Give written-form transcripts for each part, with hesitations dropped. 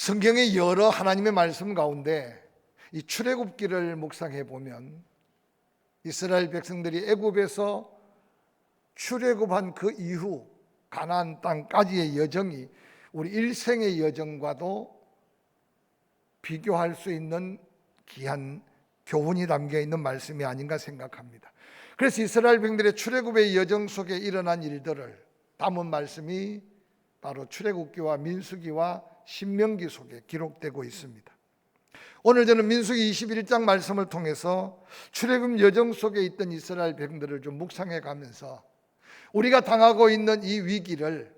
성경의 여러 하나님의 말씀 가운데 이 출애굽기를 묵상해 보면 이스라엘 백성들이 애굽에서 출애굽한 그 이후 가나안 땅까지의 여정이 우리 일생의 여정과도 비교할 수 있는 귀한 교훈이 담겨 있는 말씀이 아닌가 생각합니다. 그래서 이스라엘 백성들의 출애굽의 여정 속에 일어난 일들을 담은 말씀이 바로 출애굽기와 민수기와 신명기 속에 기록되고 있습니다. 오늘 저는 민수기 21장 말씀을 통해서 출애굽 여정 속에 있던 이스라엘 백성들을 좀 묵상해 가면서 우리가 당하고 있는 이 위기를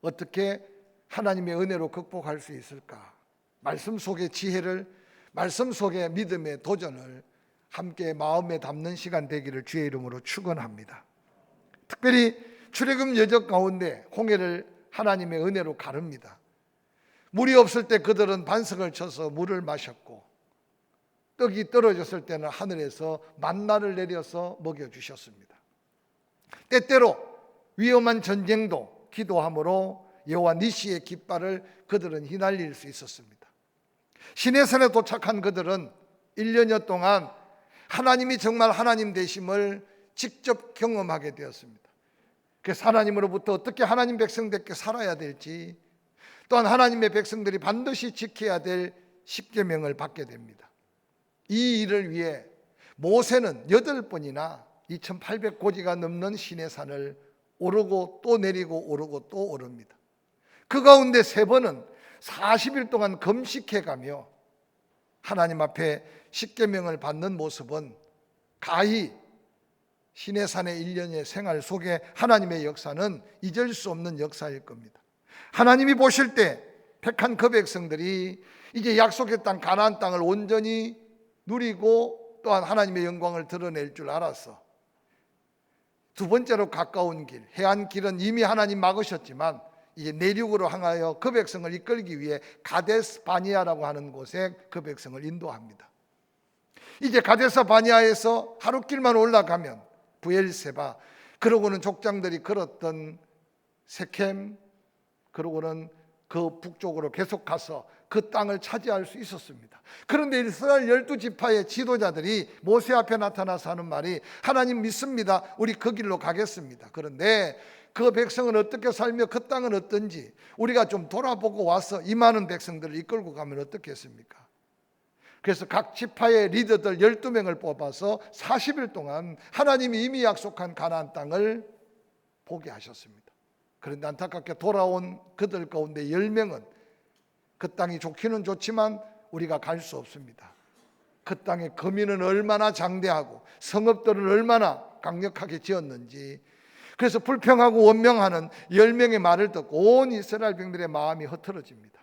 어떻게 하나님의 은혜로 극복할 수 있을까? 말씀 속의 지혜를, 말씀 속의 믿음의 도전을 함께 마음에 담는 시간 되기를 주의 이름으로 축원합니다. 특별히 출애굽 여정 가운데 홍해를 하나님의 은혜로 가릅니다. 물이 없을 때 그들은 반석을 쳐서 물을 마셨고, 떡이 떨어졌을 때는 하늘에서 만나를 내려서 먹여주셨습니다. 때때로 위험한 전쟁도 기도함으로 여호와 니시의 깃발을 그들은 휘날릴 수 있었습니다. 시내산에 도착한 그들은 1년여 동안 하나님이 정말 하나님 되심을 직접 경험하게 되었습니다. 그래서 하나님으로부터 어떻게 하나님 백성답게 살아야 될지, 또한 하나님의 백성들이 반드시 지켜야 될 십계명을 받게 됩니다. 이 일을 위해 모세는 8번이나 2800고지가 넘는 시내산을 오르고 또 내리고 오르고 또 오릅니다. 그 가운데 3번은 40일 동안 금식해가며 하나님 앞에 십계명을 받는 모습은 가히 시내산의 1년의 생활 속에 하나님의 역사는 잊을 수 없는 역사일 겁니다. 하나님이 보실 때 택한 그 백성들이 이제 약속의 땅 가나안 땅을 온전히 누리고 또한 하나님의 영광을 드러낼 줄 알아서 두 번째로 가까운 길, 해안 길은 이미 하나님 막으셨지만 이제 내륙으로 향하여 그 백성을 이끌기 위해 가데스 바니아라고 하는 곳에 그 백성을 인도합니다. 이제 가데스 바니아에서 하루 길만 올라가면 부엘세바, 그러고는 족장들이 걸었던 세켐, 그러고는 그 북쪽으로 계속 가서 그 땅을 차지할 수 있었습니다. 그런데 이스라엘 12지파의 지도자들이 모세 앞에 나타나서 하는 말이, 하나님 믿습니다, 우리 그 길로 가겠습니다. 그런데 그 백성은 어떻게 살며 그 땅은 어떤지 우리가 좀 돌아보고 와서 이 많은 백성들을 이끌고 가면 어떻겠습니까? 그래서 각 지파의 리더들 12명을 뽑아서 40일 동안 하나님이 이미 약속한 가나안 땅을 보게 하셨습니다. 그런데 안타깝게 돌아온 그들 가운데 10명은 그 땅이 좋기는 좋지만 우리가 갈 수 없습니다. 그 땅의 거민은 얼마나 장대하고 성읍들은 얼마나 강력하게 지었는지, 그래서 불평하고 원명하는 10명의 말을 듣고 온 이스라엘 백성들의 마음이 흐트러집니다.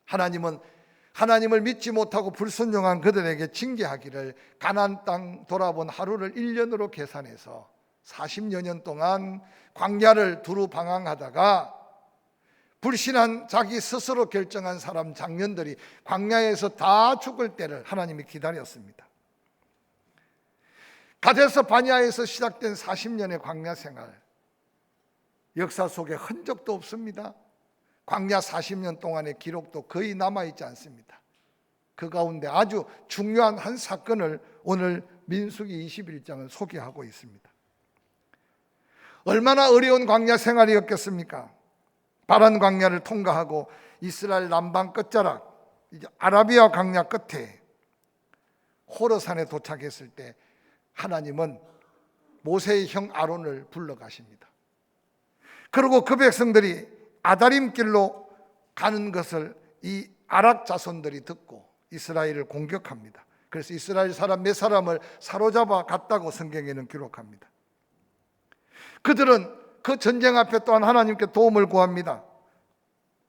하나님은 하나님을 믿지 못하고 불순종한 그들에게 징계하기를 가나안 땅 돌아본 하루를 1년으로 계산해서 40여 년 동안 광야를 두루 방황하다가 불신한 자기 스스로 결정한 사람 장년들이 광야에서 다 죽을 때를 하나님이 기다렸습니다. 가데스 바니아에서 시작된 40년의 광야 생활, 역사 속에 흔적도 없습니다. 광야 40년 동안의 기록도 거의 남아있지 않습니다. 그 가운데 아주 중요한 한 사건을 오늘 민수기 21장은 소개하고 있습니다. 얼마나 어려운 광야 생활이었겠습니까? 바란 광야를 통과하고 이스라엘 남방 끝자락 이제 아라비아 광야 끝에 호르산에 도착했을 때 하나님은 모세의 형 아론을 불러가십니다. 그리고 그 백성들이 아다림 길로 가는 것을 이 아락 자손들이 듣고 이스라엘을 공격합니다. 그래서 이스라엘 사람 몇 사람을 사로잡아 갔다고 성경에는 기록합니다. 그들은 그 전쟁 앞에 또한 하나님께 도움을 구합니다.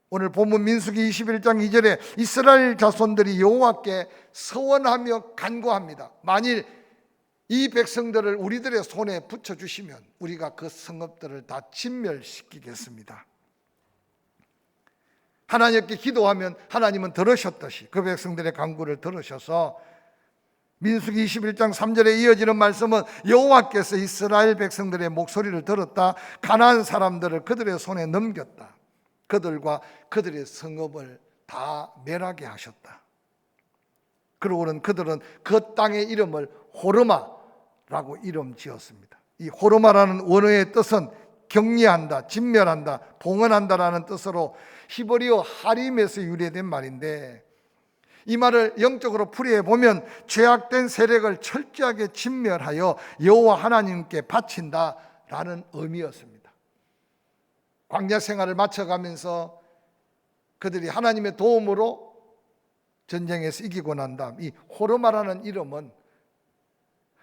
오늘 본문 민수기 21장 2절에 이스라엘 자손들이 여호와께 서원하며 간구합니다. 만일 이 백성들을 우리들의 손에 붙여주시면 우리가 그 성읍들을 다 진멸시키겠습니다. 하나님께 기도하면 하나님은 들으셨듯이 그 백성들의 간구를 들으셔서 민수기 21장 3절에 이어지는 말씀은 여호와께서 이스라엘 백성들의 목소리를 들었다, 가나안 사람들을 그들의 손에 넘겼다. 그들과 그들의 성읍을 다 멸하게 하셨다. 그러고는 그들은 그 땅의 이름을 호르마라고 이름 지었습니다. 이 호르마라는 원어의 뜻은 격리한다, 진멸한다, 봉헌한다라는 뜻으로 히브리어 하림에서 유래된 말인데, 이 말을 영적으로 풀이해 보면 죄악된 세력을 철저하게 진멸하여 여호와 하나님께 바친다라는 의미였습니다. 광야 생활을 마쳐가면서 그들이 하나님의 도움으로 전쟁에서 이기고 난 다음, 이 호르마라는 이름은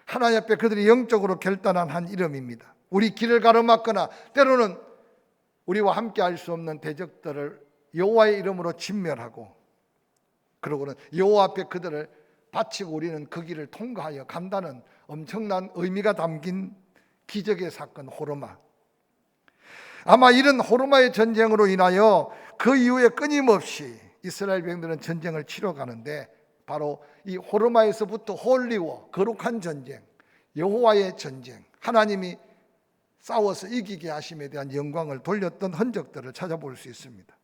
하나님 앞에 그들이 영적으로 결단한 한 이름입니다. 우리 길을 가로막거나 때로는 우리와 함께 할 수 없는 대적들을 여호와의 이름으로 진멸하고, 그러고는 여호와 앞에 그들을 바치고 우리는 그 길을 통과하여 간다는 엄청난 의미가 담긴 기적의 사건 호르마. 아마 이런 호르마의 전쟁으로 인하여 그 이후에 끊임없이 이스라엘 백성들은 전쟁을 치러 가는데, 바로 이 호르마에서부터 홀리워, 거룩한 전쟁, 여호와의 전쟁, 하나님이 싸워서 이기게 하심에 대한 영광을 돌렸던 흔적들을 찾아볼 수 있습니다.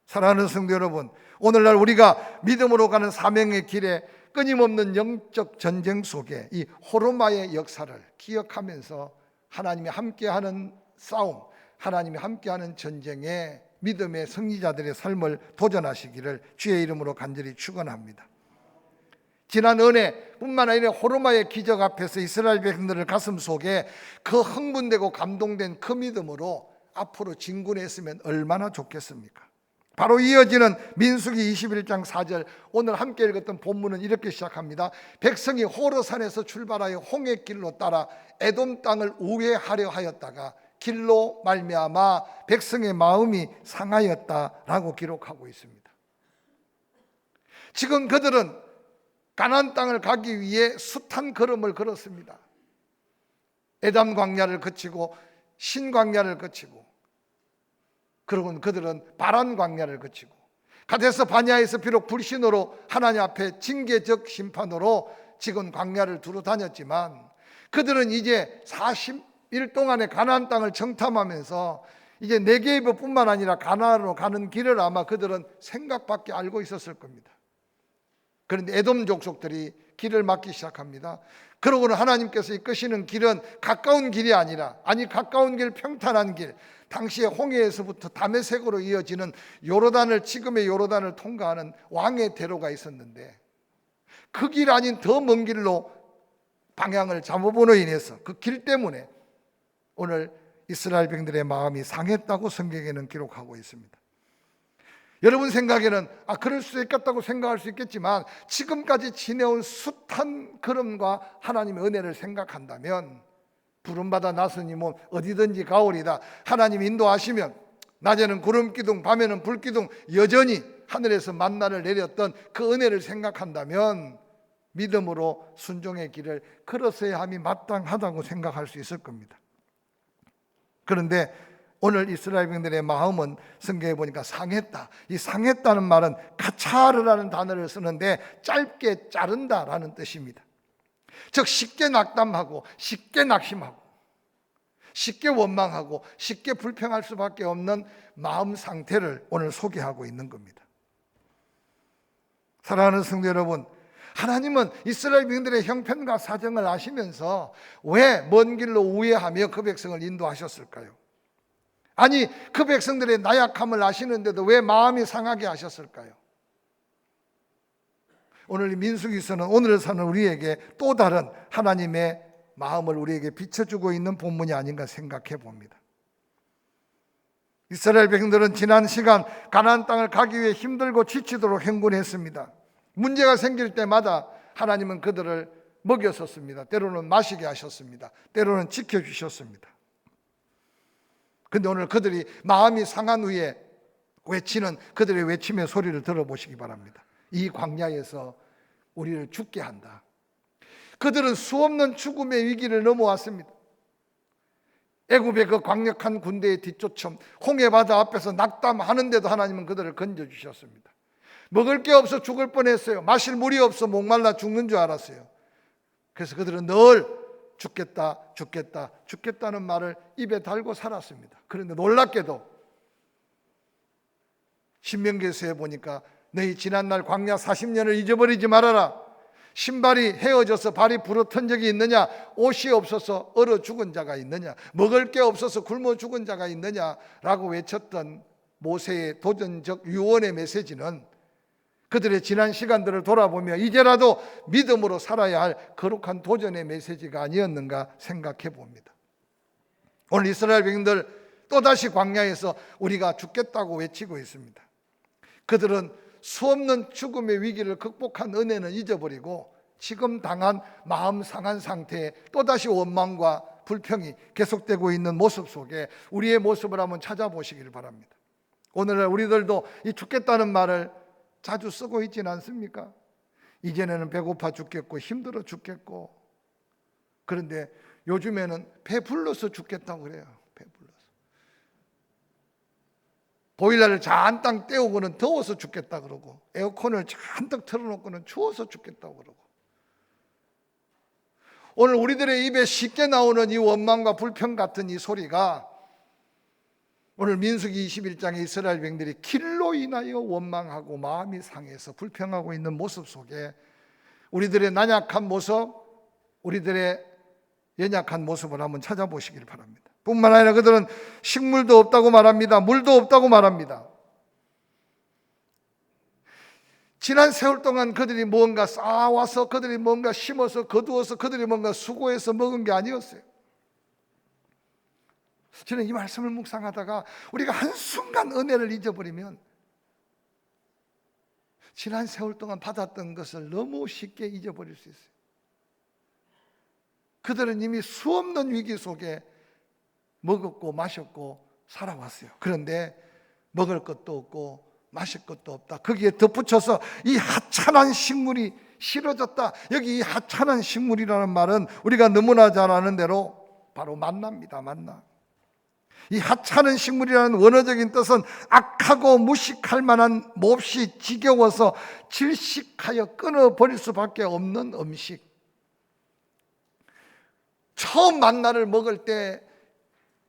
사랑하는 성도 여러분, 오늘날 우리가 믿음으로 가는 사명의 길에 끊임없는 영적 전쟁 속에 이 호르마의 역사를 기억하면서 하나님이 함께하는 싸움, 하나님이 함께하는 전쟁에 믿음의 승리자들의 삶을 도전하시기를 주의 이름으로 간절히 축원합니다. 지난 은혜뿐만 아니라 호르마의 기적 앞에서 이스라엘 백성들의 가슴 속에 그 흥분되고 감동된 그 믿음으로 앞으로 진군했으면 얼마나 좋겠습니까? 바로 이어지는 민수기 21장 4절, 오늘 함께 읽었던 본문은 이렇게 시작합니다. 백성이 호르산에서 출발하여 홍해길로 따라 에돔 땅을 우회하려 하였다가 길로 말미암아 백성의 마음이 상하였다라고 기록하고 있습니다. 지금 그들은 가나안 땅을 가기 위해 숱한 걸음을 걸었습니다. 에담 광야를 거치고 신 광야를 거치고, 그러고는 그들은 바란 광야를 거치고, 가데스 바냐에서 비록 불신으로 하나님 앞에 징계적 심판으로 지금 광야를 두루 다녔지만, 그들은 이제 40일 동안의 가나안 땅을 정탐하면서 이제 네게이브뿐만 아니라 가나안으로 가는 길을 아마 그들은 생각밖에 알고 있었을 겁니다. 그런데 에돔 족속들이 길을 막기 시작합니다. 그러고는 하나님께서 이끄시는 길은 가까운 길이 아니라, 가까운 길, 평탄한 길, 당시에 홍해에서부터 다메섹으로 이어지는 요르단을, 지금의 요르단을 통과하는 왕의 대로가 있었는데, 그 길 아닌 더 먼 길로 방향을 잘못으로 인해서 그 길 때문에 오늘 이스라엘 백성들의 마음이 상했다고 성경에는 기록하고 있습니다. 여러분 생각에는 그럴 수 있겠다고 생각할 수 있겠지만, 지금까지 지내온 숱한 걸음과 하나님의 은혜를 생각한다면, 부름받아 나서님은 어디든지 가오리다, 하나님 인도하시면 낮에는 구름기둥, 밤에는 불기둥, 여전히 하늘에서 만나를 내렸던 그 은혜를 생각한다면 믿음으로 순종의 길을 걸었어야 함이 마땅하다고 생각할 수 있을 겁니다. 그런데 오늘 이스라엘 백성들의 마음은 성경에 보니까 상했다. 이 상했다는 말은 카차르라는 단어를 쓰는데 짧게 자른다라는 뜻입니다. 즉 쉽게 낙담하고 쉽게 낙심하고 쉽게 원망하고 쉽게 불평할 수밖에 없는 마음 상태를 오늘 소개하고 있는 겁니다. 사랑하는 성도 여러분, 하나님은 이스라엘 백성들의 형편과 사정을 아시면서 왜 먼 길로 우회하며 그 백성을 인도하셨을까요? 아니, 그 백성들의 나약함을 아시는데도 왜 마음이 상하게 하셨을까요? 오늘 민수기서는 오늘을 사는 우리에게 또 다른 하나님의 마음을 우리에게 비춰주고 있는 본문이 아닌가 생각해 봅니다. 이스라엘 백성들은 지난 시간 가나안 땅을 가기 위해 힘들고 지치도록 행군했습니다. 문제가 생길 때마다 하나님은 그들을 먹였었습니다. 때로는 마시게 하셨습니다. 때로는 지켜주셨습니다. 그런데 오늘 그들이 마음이 상한 후에 외치는 그들의 외침의 소리를 들어보시기 바랍니다. 이 광야에서 우리를 죽게 한다. 그들은 수없는 죽음의 위기를 넘어왔습니다. 애굽의 그 강력한 군대의 뒤쫓음, 홍해바다 앞에서 낙담하는데도 하나님은 그들을 건져주셨습니다. 먹을 게 없어 죽을 뻔했어요. 마실 물이 없어 목말라 죽는 줄 알았어요. 그래서 그들은 늘 죽겠다, 죽겠다, 죽겠다는 말을 입에 달고 살았습니다. 그런데 놀랍게도 신명기서에 보니까 너희 지난날 광야 40년을 잊어버리지 말아라. 신발이 헤어져서 발이 부러튼 적이 있느냐? 옷이 없어서 얼어 죽은 자가 있느냐? 먹을 게 없어서 굶어 죽은 자가 있느냐? 라고 외쳤던 모세의 도전적 유언의 메시지는 그들의 지난 시간들을 돌아보며 이제라도 믿음으로 살아야 할 거룩한 도전의 메시지가 아니었는가 생각해 봅니다. 오늘 이스라엘 백성들 또다시 광야에서 우리가 죽겠다고 외치고 있습니다. 그들은 수없는 죽음의 위기를 극복한 은혜는 잊어버리고 지금 당한 마음 상한 상태에 또다시 원망과 불평이 계속되고 있는 모습 속에 우리의 모습을 한번 찾아보시길 바랍니다. 오늘날 우리들도 이 죽겠다는 말을 자주 쓰고 있지는 않습니까? 이전에는 배고파 죽겠고 힘들어 죽겠고, 그런데 요즘에는 배불러서 죽겠다고 그래요. 배불러서. 보일러를 잔뜩 떼우고는 더워서 죽겠다 그러고, 에어컨을 잔뜩 틀어놓고는 추워서 죽겠다고 그러고. 오늘 우리들의 입에 쉽게 나오는 이 원망과 불평 같은 이 소리가 오늘 민수기 21장의 이스라엘 백성들이 길로 인하여 원망하고 마음이 상해서 불평하고 있는 모습 속에 우리들의 난약한 모습, 우리들의 연약한 모습을 한번 찾아보시길 바랍니다. 뿐만 아니라 그들은 식물도 없다고 말합니다. 물도 없다고 말합니다. 지난 세월 동안 그들이 뭔가 쌓아와서, 그들이 뭔가 심어서, 거두어서, 그들이 뭔가 수고해서 먹은 게 아니었어요. 저는 이 말씀을 묵상하다가 우리가 한순간 은혜를 잊어버리면 지난 세월 동안 받았던 것을 너무 쉽게 잊어버릴 수 있어요. 그들은 이미 수없는 위기 속에 먹었고 마셨고 살아왔어요. 그런데 먹을 것도 없고 마실 것도 없다. 거기에 덧붙여서 이 하찮은 식물이 싫어졌다. 여기 이 하찮은 식물이라는 말은 우리가 너무나 잘 아는 대로 바로 만나입니다. 만나. 이 하찮은 식물이라는 원어적인 뜻은 악하고 무식할 만한, 몹시 지겨워서 질식하여 끊어버릴 수밖에 없는 음식. 처음 만나를 먹을 때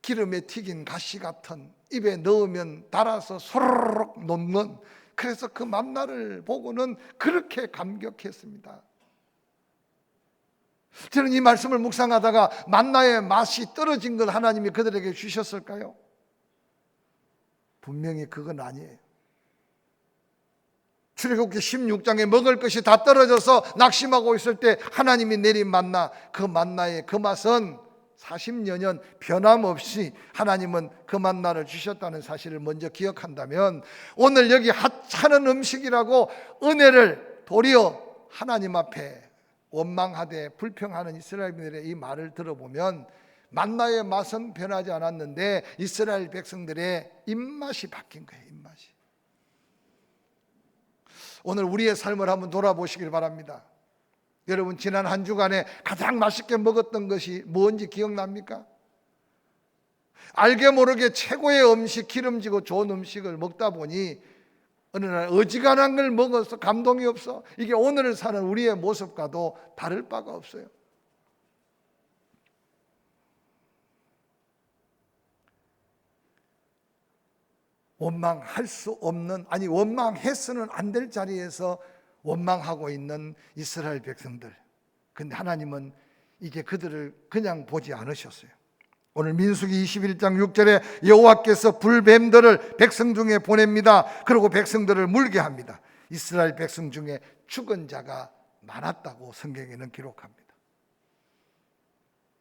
기름에 튀긴 가시 같은, 입에 넣으면 달아서 소르륵 녹는, 그래서 그 만나를 보고는 그렇게 감격했습니다. 저는 이 말씀을 묵상하다가 만나의 맛이 떨어진 걸 하나님이 그들에게 주셨을까요? 분명히 그건 아니에요. 출애굽기 16장에 먹을 것이 다 떨어져서 낙심하고 있을 때 하나님이 내린 만나, 그 만나의 그 맛은 40여 년 변함없이 하나님은 그 만나를 주셨다는 사실을 먼저 기억한다면, 오늘 여기 하찮은 음식이라고 은혜를 도리어 하나님 앞에 원망하되 불평하는 이스라엘인들의 이 말을 들어보면 만나의 맛은 변하지 않았는데 이스라엘 백성들의 입맛이 바뀐 거예요. 입맛이. 오늘 우리의 삶을 한번 돌아보시길 바랍니다. 여러분, 지난 한 주간에 가장 맛있게 먹었던 것이 뭔지 기억납니까? 알게 모르게 최고의 음식, 기름지고 좋은 음식을 먹다 보니 어느 날 어지간한 걸 먹어서 감동이 없어. 이게 오늘을 사는 우리의 모습과도 다를 바가 없어요. 원망할 수 없는, 아니 원망해서는 안 될 자리에서 원망하고 있는 이스라엘 백성들. 근데 하나님은 이제 그들을 그냥 보지 않으셨어요. 오늘 민수기 21장 6절에 여호와께서 불뱀들을 백성 중에 보냅니다. 그리고 백성들을 물게 합니다. 이스라엘 백성 중에 죽은 자가 많았다고 성경에는 기록합니다.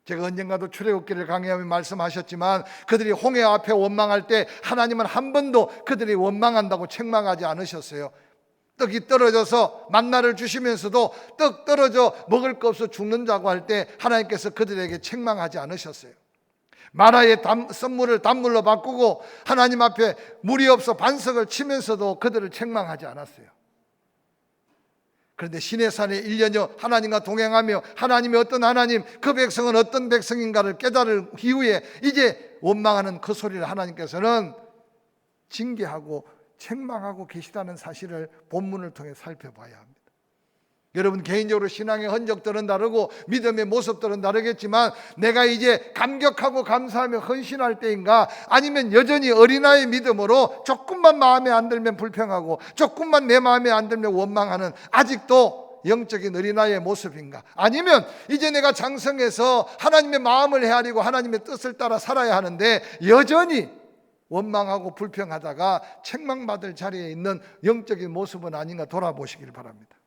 제가 언젠가도 출애굽기를 강의하며 말씀하셨지만 그들이 홍해 앞에 원망할 때 하나님은 한 번도 그들이 원망한다고 책망하지 않으셨어요. 떡이 떨어져서 만나를 주시면서도 떡 떨어져 먹을 거 없어 죽는 자고 할 때 하나님께서 그들에게 책망하지 않으셨어요. 마라의 썬물을 단물로 바꾸고 하나님 앞에 물이 없어 반석을 치면서도 그들을 책망하지 않았어요. 그런데 시내산에 1년여 하나님과 동행하며 하나님이 어떤 하나님, 그 백성은 어떤 백성인가를 깨달을 이후에 이제 원망하는 그 소리를 하나님께서는 징계하고 책망하고 계시다는 사실을 본문을 통해 살펴봐야 합니다. 여러분 개인적으로 신앙의 흔적들은 다르고 믿음의 모습들은 다르겠지만 내가 이제 감격하고 감사하며 헌신할 때인가, 아니면 여전히 어린아이 믿음으로 조금만 마음에 안 들면 불평하고 조금만 내 마음에 안 들면 원망하는 아직도 영적인 어린아이의 모습인가, 아니면 이제 내가 장성해서 하나님의 마음을 헤아리고 하나님의 뜻을 따라 살아야 하는데 여전히 원망하고 불평하다가 책망받을 자리에 있는 영적인 모습은 아닌가 돌아보시길 바랍니다.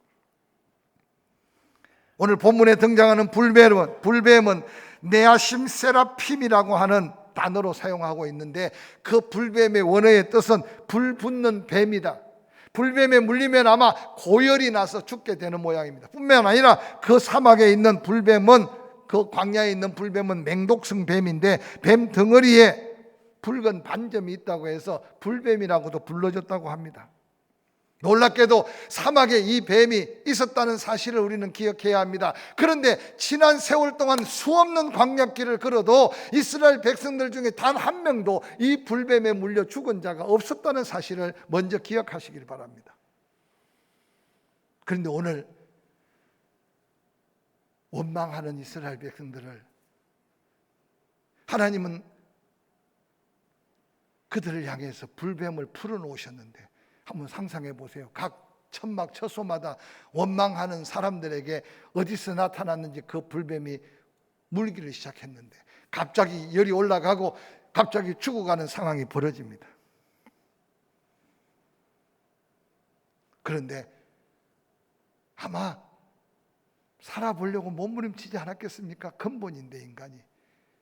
오늘 본문에 등장하는 불뱀은 네아심 세라핌이라고 하는 단어로 사용하고 있는데, 그 불뱀의 원어의 뜻은 불붙는 뱀이다. 불뱀에 물리면 아마 고열이 나서 죽게 되는 모양입니다. 뿐만 아니라 그 사막에 있는 불뱀은, 그 광야에 있는 불뱀은 맹독성 뱀인데 뱀 덩어리에 붉은 반점이 있다고 해서 불뱀이라고도 불러졌다고 합니다. 놀랍게도 사막에 이 뱀이 있었다는 사실을 우리는 기억해야 합니다. 그런데 지난 세월 동안 수없는 광야길을 걸어도 이스라엘 백성들 중에 단 한 명도 이 불뱀에 물려 죽은 자가 없었다는 사실을 먼저 기억하시길 바랍니다. 그런데 오늘 원망하는 이스라엘 백성들을 하나님은 그들을 향해서 불뱀을 풀어놓으셨는데, 한번 상상해 보세요. 각 천막 처소마다 원망하는 사람들에게 어디서 나타났는지 그 불뱀이 물기를 시작했는데 갑자기 열이 올라가고 갑자기 죽어가는 상황이 벌어집니다. 그런데 아마 살아보려고 몸부림치지 않았겠습니까? 근본인데 인간이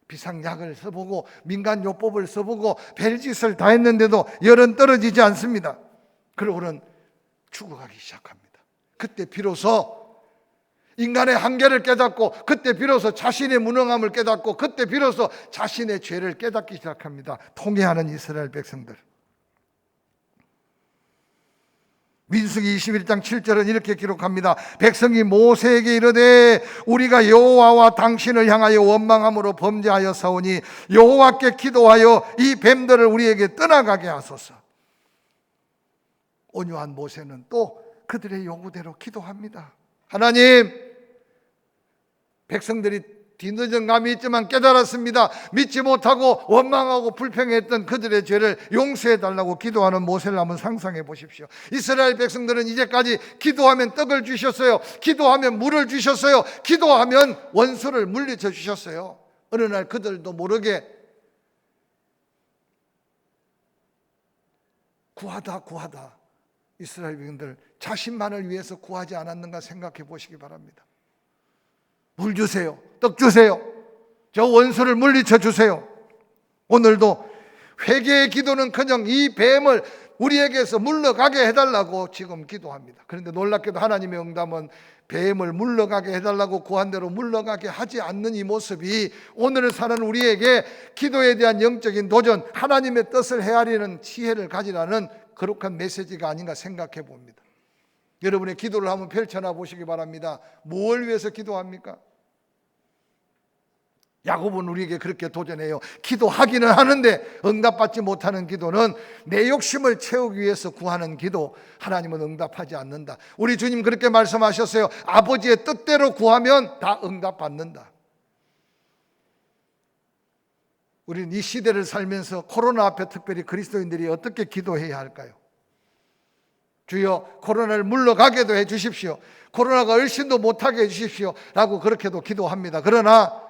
비상약을 써보고 민간요법을 써보고 별짓을 다 했는데도 열은 떨어지지 않습니다. 그러고는 죽어가기 시작합니다. 그때 비로소 인간의 한계를 깨닫고, 그때 비로소 자신의 무능함을 깨닫고, 그때 비로소 자신의 죄를 깨닫기 시작합니다. 통회하는 이스라엘 백성들. 민수기 21장 7절은 이렇게 기록합니다. 백성이 모세에게 이르되 우리가 여호와와 당신을 향하여 원망함으로 범죄하여 사오니 여호와께 기도하여 이 뱀들을 우리에게 떠나가게 하소서. 온유한 모세는 또 그들의 요구대로 기도합니다. 하나님, 백성들이 뒤늦은 감이 있지만 깨달았습니다. 믿지 못하고 원망하고 불평했던 그들의 죄를 용서해 달라고 기도하는 모세를 한번 상상해 보십시오. 이스라엘 백성들은 이제까지 기도하면 떡을 주셨어요. 기도하면 물을 주셨어요. 기도하면 원수를 물리쳐 주셨어요. 어느 날 그들도 모르게 구하다 이스라엘 백성들 자신만을 위해서 구하지 않았는가 생각해 보시기 바랍니다. 물 주세요. 떡 주세요. 저 원수를 물리쳐 주세요. 오늘도 회개의 기도는커녕 이 뱀을 우리에게서 물러가게 해달라고 지금 기도합니다. 그런데 놀랍게도 하나님의 응답은 뱀을 물러가게 해달라고 구한 대로 물러가게 하지 않는 이 모습이 오늘을 사는 우리에게 기도에 대한 영적인 도전, 하나님의 뜻을 헤아리는 지혜를 가지라는 거룩한 메시지가 아닌가 생각해 봅니다. 여러분의 기도를 한번 펼쳐나 보시기 바랍니다. 뭘 위해서 기도합니까? 야곱은 우리에게 그렇게 도전해요. 기도하기는 하는데 응답받지 못하는 기도는 내 욕심을 채우기 위해서 구하는 기도, 하나님은 응답하지 않는다. 우리 주님 그렇게 말씀하셨어요. 아버지의 뜻대로 구하면 다 응답받는다. 우리는 이 시대를 살면서 코로나 앞에 특별히 그리스도인들이 어떻게 기도해야 할까요? 주여 코로나를 물러가게도 해 주십시오. 코로나가 얼씬도 못하게 해 주십시오 라고 그렇게도 기도합니다. 그러나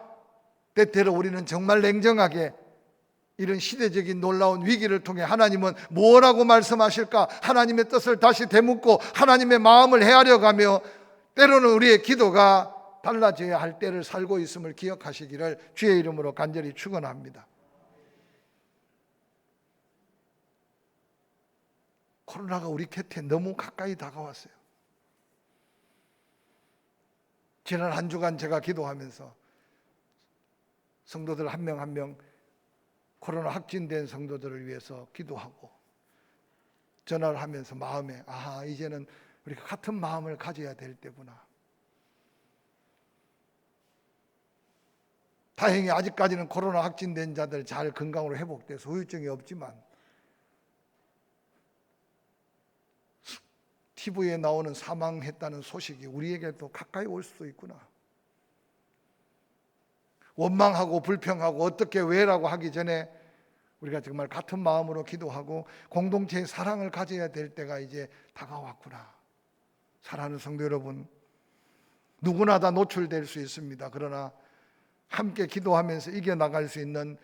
때때로 우리는 정말 냉정하게 이런 시대적인 놀라운 위기를 통해 하나님은 뭐라고 말씀하실까? 하나님의 뜻을 다시 되묻고 하나님의 마음을 헤아려 가며 때로는 우리의 기도가 달라져야 할 때를 살고 있음을 기억하시기를 주의 이름으로 간절히 축원합니다. 코로나가 우리 곁에 너무 가까이 다가왔어요. 지난 한 주간 제가 기도하면서 성도들 한 명 한 명 코로나 확진된 성도들을 위해서 기도하고 전화를 하면서 마음에 이제는 우리가 같은 마음을 가져야 될 때구나. 다행히 아직까지는 코로나 확진된 자들 잘 건강으로 회복돼서 후유증이 없지만 TV에 나오는 사망했다는 소식이 우리에게도 가까이 올 수도 있구나. 원망하고 불평하고 어떻게 왜라고 하기 전에 우리가 정말 같은 마음으로 기도하고 공동체의 사랑을 가져야 될 때가 이제 다가왔구나. 사랑하는 성도 여러분, 누구나 다 노출될 수 있습니다. 그러나 함께 기도하면서 이겨나갈 수 있는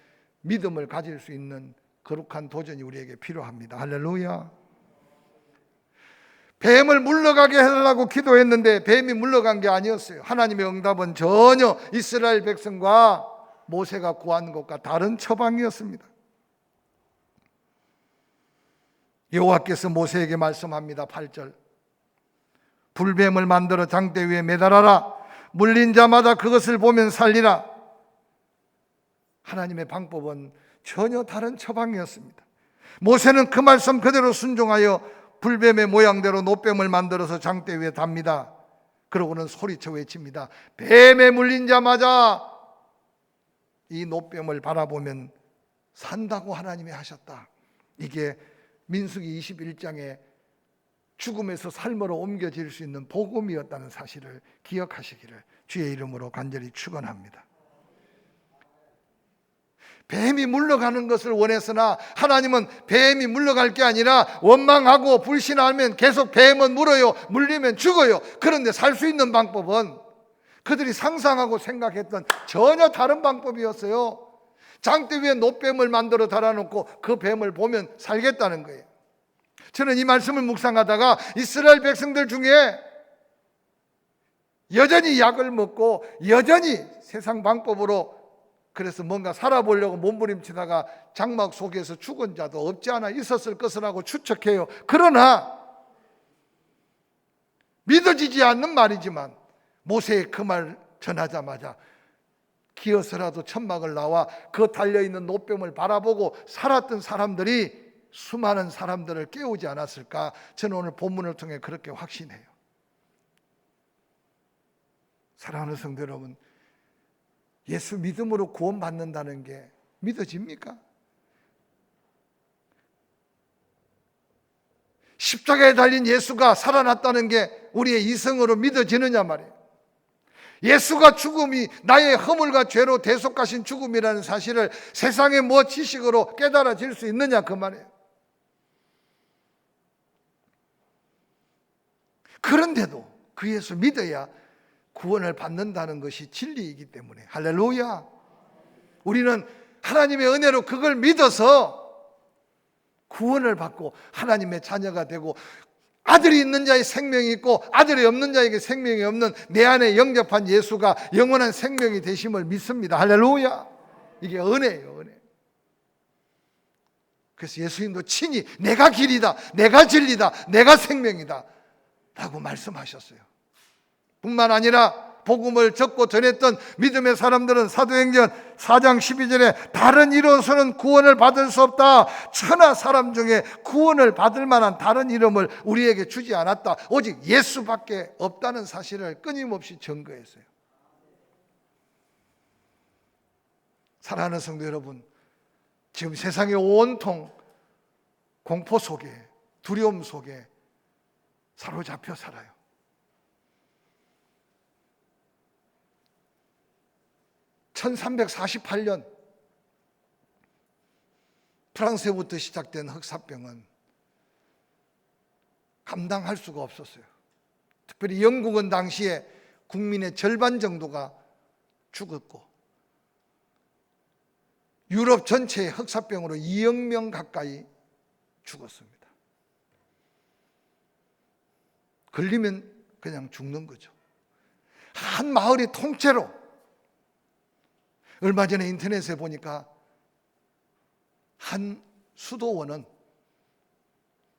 믿음을 가질 수 있는 거룩한 도전이 우리에게 필요합니다. 할렐루야. 뱀을 물러가게 해달라고 기도했는데 뱀이 물러간 게 아니었어요. 하나님의 응답은 전혀 이스라엘 백성과 모세가 구한 것과 다른 처방이었습니다. 여호와께서 모세에게 말씀합니다. 8절, 불뱀을 만들어 장대 위에 매달아라. 물린 자마다 그것을 보면 살리라. 하나님의 방법은 전혀 다른 처방이었습니다. 모세는 그 말씀 그대로 순종하여 불뱀의 모양대로 노뱀을 만들어서 장대 위에 답니다. 그러고는 소리쳐 외칩니다. 뱀에 물린 자마다 이 노뱀을 바라보면 산다고 하나님이 하셨다. 이게 민수기 21장에 죽음에서 삶으로 옮겨질 수 있는 복음이었다는 사실을 기억하시기를 주의 이름으로 간절히 축원합니다. 뱀이 물러가는 것을 원했으나 하나님은 뱀이 물러갈 게 아니라 원망하고 불신하면 계속 뱀은 물어요. 물리면 죽어요. 그런데 살 수 있는 방법은 그들이 상상하고 생각했던 전혀 다른 방법이었어요. 장대 위에 노뱀을 만들어 달아놓고 그 뱀을 보면 살겠다는 거예요. 저는 이 말씀을 묵상하다가 이스라엘 백성들 중에 여전히 약을 먹고 여전히 세상 방법으로 그래서 뭔가 살아보려고 몸부림치다가 장막 속에서 죽은 자도 없지 않아 있었을 것이라고 추측해요. 그러나 믿어지지 않는 말이지만 모세의 그 말 전하자마자 기어서라도 천막을 나와 그 달려있는 노뱀을 바라보고 살았던 사람들이 수많은 사람들을 깨우지 않았을까. 저는 오늘 본문을 통해 그렇게 확신해요. 사랑하는 성도 여러분, 예수 믿음으로 구원받는다는 게 믿어집니까? 십자가에 달린 예수가 살아났다는 게 우리의 이성으로 믿어지느냐 말이에요. 예수가 죽음이 나의 허물과 죄로 대속하신 죽음이라는 사실을 세상의 뭐 지식으로 깨달아질 수 있느냐 그 말이에요. 그런데도 그 예수 믿어야 구원을 받는다는 것이 진리이기 때문에 할렐루야. 우리는 하나님의 은혜로 그걸 믿어서 구원을 받고 하나님의 자녀가 되고 아들이 있는 자의 생명이 있고 아들이 없는 자에게 생명이 없는 내 안에 영접한 예수가 영원한 생명이 되심을 믿습니다. 할렐루야. 이게 은혜예요, 은혜. 그래서 예수님도 친히 내가 길이다, 내가 진리다, 내가 생명이다 라고 말씀하셨어요. 뿐만 아니라 복음을 적고 전했던 믿음의 사람들은 사도행전 4장 12절에 다른 이로서는 구원을 받을 수 없다. 천하 사람 중에 구원을 받을 만한 다른 이름을 우리에게 주지 않았다. 오직 예수밖에 없다는 사실을 끊임없이 증거했어요. 사랑하는 성도 여러분, 지금 세상에 온통 공포 속에 두려움 속에 사로잡혀 살아요. (1348년) 프랑스에부터 시작된 흑사병은 감당할 수가 없었어요. 특별히 영국은 당시에 국민의 절반 정도가 죽었고 유럽 전체의 흑사병으로 2억 명 가까이 죽었습니다. 걸리면 그냥 죽는 거죠. 한 마을이 통째로. 얼마 전에 인터넷에 보니까 한 수도원은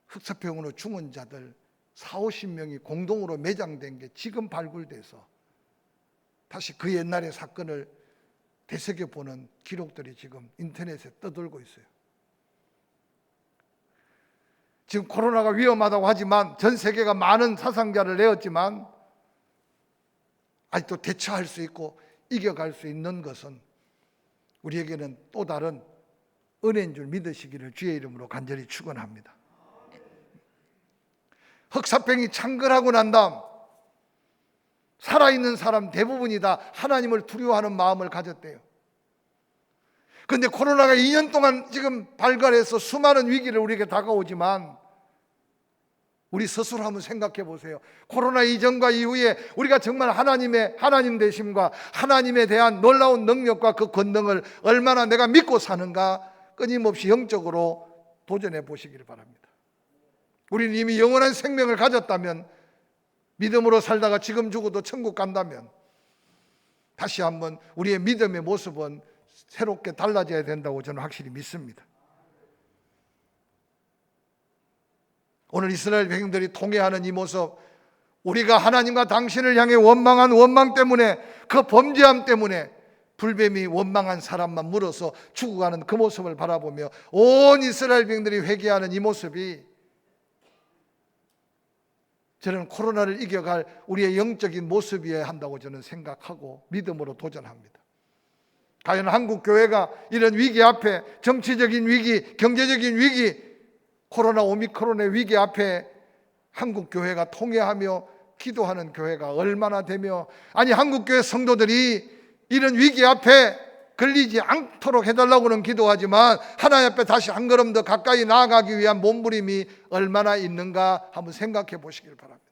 흑사병으로 죽은 자들 40-50명이 공동으로 매장된 게 지금 발굴돼서 다시 그 옛날의 사건을 되새겨보는 기록들이 지금 인터넷에 떠돌고 있어요. 지금 코로나가 위험하다고 하지만 전 세계가 많은 사상자를 내었지만 아직도 대처할 수 있고 이겨갈 수 있는 것은 우리에게는 또 다른 은혜인 줄 믿으시기를 주의 이름으로 간절히 축원합니다. 흑사병이 창궐하고 난 다음 살아있는 사람 대부분이 다 하나님을 두려워하는 마음을 가졌대요. 그런데 코로나가 2년 동안 지금 발갈해서 수많은 위기를 우리에게 다가오지만 우리 스스로 한번 생각해 보세요. 코로나 이전과 이후에 우리가 정말 하나님 되심과 하나님에 대한 놀라운 능력과 그 권능을 얼마나 내가 믿고 사는가 끊임없이 영적으로 도전해 보시기를 바랍니다. 우리는 이미 영원한 생명을 가졌다면, 믿음으로 살다가 지금 죽어도 천국 간다면 다시 한번 우리의 믿음의 모습은 새롭게 달라져야 된다고 저는 확실히 믿습니다. 오늘 이스라엘 백성들이 통회하는 이 모습, 우리가 하나님과 당신을 향해 원망한 원망 때문에, 그 범죄함 때문에 불뱀이 원망한 사람만 물어서 죽어가는 그 모습을 바라보며 온 이스라엘 백성들이 회개하는 이 모습이 저는 코로나를 이겨갈 우리의 영적인 모습이어야 한다고 저는 생각하고 믿음으로 도전합니다. 과연 한국 교회가 이런 위기 앞에, 정치적인 위기, 경제적인 위기, 코로나 오미크론의 위기 앞에 한국 교회가 통회하며 기도하는 교회가 얼마나 되며, 아니 한국 교회 성도들이 이런 위기 앞에 걸리지 않도록 해달라고는 기도하지만 하나님 앞에 다시 한 걸음 더 가까이 나아가기 위한 몸부림이 얼마나 있는가 한번 생각해 보시길 바랍니다.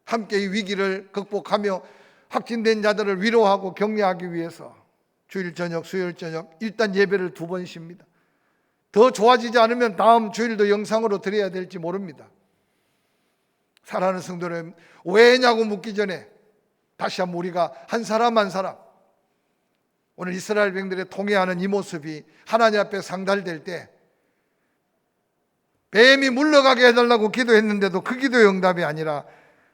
함께 이 위기를 극복하며 확진된 자들을 위로하고 격려하기 위해서 주일 저녁, 수요일 저녁 일단 예배를 2번 쉽니다. 더 좋아지지 않으면 다음 주일도 영상으로 드려야 될지 모릅니다. 사랑하는 성도님, 왜냐고 묻기 전에 다시 한번 우리가 한 사람 한 사람, 오늘 이스라엘 백성들의 통회하는 이 모습이 하나님 앞에 상달될 때 뱀이 물러가게 해달라고 기도했는데도 그 기도의 응답이 아니라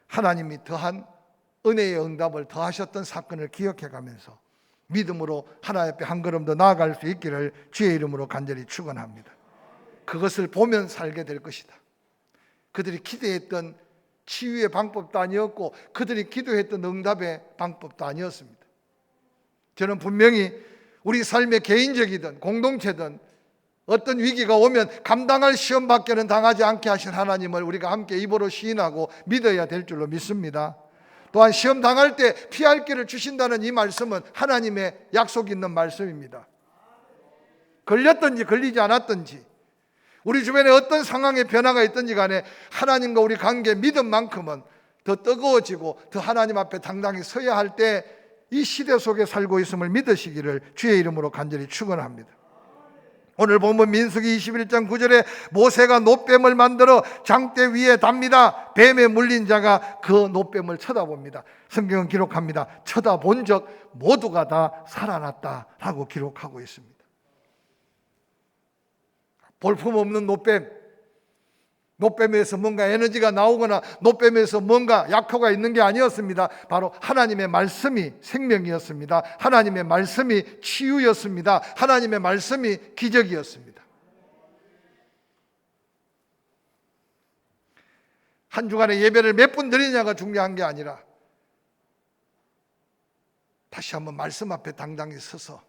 하나님이 더한 은혜의 응답을 더하셨던 사건을 기억해가면서 믿음으로 하나님 앞에 한 걸음 더 나아갈 수 있기를 주의 이름으로 간절히 축원합니다. 그것을 보면 살게 될 것이다. 그들이 기대했던 치유의 방법도 아니었고 그들이 기도했던 응답의 방법도 아니었습니다. 저는 분명히 우리 삶의 개인적이든 공동체든 어떤 위기가 오면 감당할 시험밖에는 당하지 않게 하신 하나님을 우리가 함께 입으로 시인하고 믿어야 될 줄로 믿습니다. 또한 시험 당할 때 피할 길을 주신다는 이 말씀은 하나님의 약속 있는 말씀입니다. 걸렸든지 걸리지 않았든지, 우리 주변에 어떤 상황의 변화가 있든지 간에 하나님과 우리 관계 믿음만큼은 더 뜨거워지고 더 하나님 앞에 당당히 서야 할 때 이 시대 속에 살고 있음을 믿으시기를 주의 이름으로 간절히 축원합니다. 오늘 본문 민수기 21장 9절에 모세가 놋뱀을 만들어 장대 위에 답니다. 뱀에 물린 자가 그 놋뱀을 쳐다봅니다. 성경은 기록합니다. 쳐다본 적 모두가 다 살아났다라고 기록하고 있습니다. 볼품없는 놋뱀에서 뭔가 에너지가 나오거나 놋뱀에서 뭔가 약효가 있는 게 아니었습니다. 바로 하나님의 말씀이 생명이었습니다. 하나님의 말씀이 치유였습니다. 하나님의 말씀이 기적이었습니다. 한 주간의 예배를 몇 분 드리냐가 중요한 게 아니라 다시 한번 말씀 앞에 당당히 서서,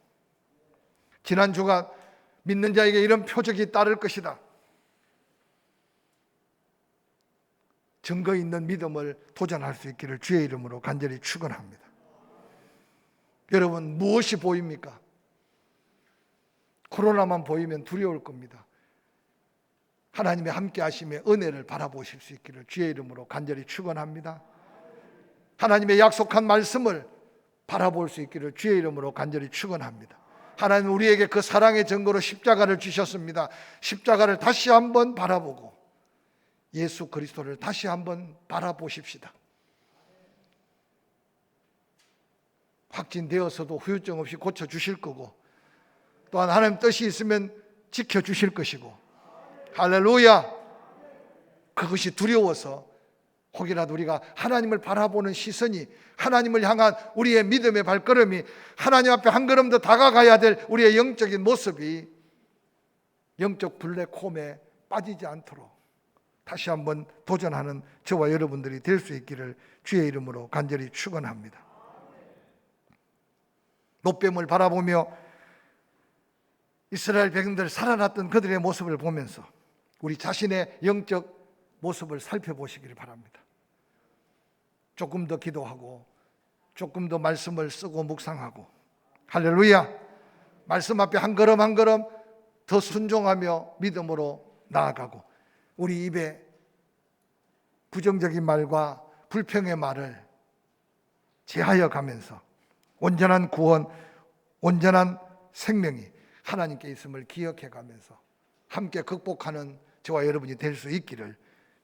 지난 주간 믿는 자에게 이런 표적이 따를 것이다, 증거 있는 믿음을 도전할 수 있기를 주의 이름으로 간절히 축원합니다. 여러분, 무엇이 보입니까? 코로나만 보이면 두려울 겁니다. 하나님의 함께 하심의 은혜를 바라보실 수 있기를 주의 이름으로 간절히 축원합니다. 하나님의 약속한 말씀을 바라볼 수 있기를 주의 이름으로 간절히 축원합니다. 하나님 우리에게 그 사랑의 증거로 십자가를 주셨습니다. 십자가를 다시 한번 바라보고 예수 그리스도를 다시 한번 바라보십시다. 확진되어서도 후유증 없이 고쳐주실 거고, 또한 하나님 뜻이 있으면 지켜주실 것이고, 할렐루야. 그것이 두려워서 혹이라도 우리가 하나님을 바라보는 시선이, 하나님을 향한 우리의 믿음의 발걸음이, 하나님 앞에 한 걸음 더 다가가야 될 우리의 영적인 모습이 영적 블랙홈에 빠지지 않도록 다시 한번 도전하는 저와 여러분들이 될 수 있기를 주의 이름으로 간절히 축원합니다. 놋뱀을 바라보며 이스라엘 백성들 살아났던 그들의 모습을 보면서 우리 자신의 영적 모습을 살펴보시기를 바랍니다. 조금 더 기도하고 조금 더 말씀을 쓰고 묵상하고, 할렐루야, 말씀 앞에 한 걸음 한 걸음 더 순종하며 믿음으로 나아가고, 우리 입에 부정적인 말과 불평의 말을 제하여 가면서 온전한 구원, 온전한 생명이 하나님께 있음을 기억해 가면서 함께 극복하는 저와 여러분이 될 수 있기를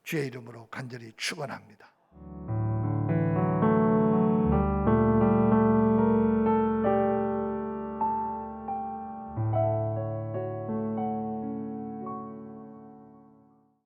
주의 이름으로 간절히 축원합니다.